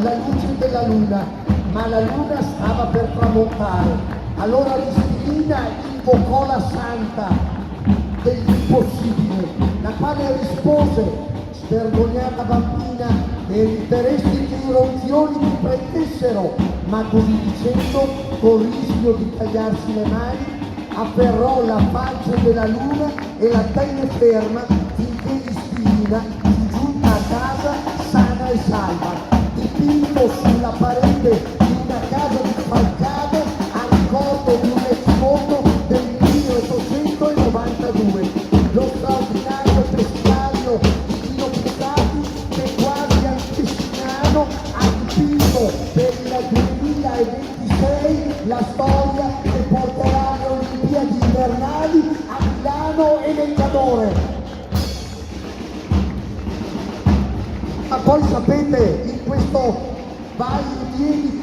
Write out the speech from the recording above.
la luce della luna, ma la luna stava per tramontare. Allora Rispina invocò la santa dell'impossibile, la quale rispose: svergognata bambina, meriteresti che i ronzioni ti prendessero. Ma così dicendo, con rischio di tagliarsi le mani, afferrò la faccia della luna e la tenne ferma finché Rispina fu giunta a casa sana e salva. Dipinto sulla parete di una casa di Falcade a ricordo di un ex voto del 1892, lo straordinario bestiario di Pino Puzzati che quasi antesignano ha dipinto per il 2026 la storia che porterà le Olimpiadi invernali a Milano e nel Cadore. Ma poi sapete, in questo vai e vieni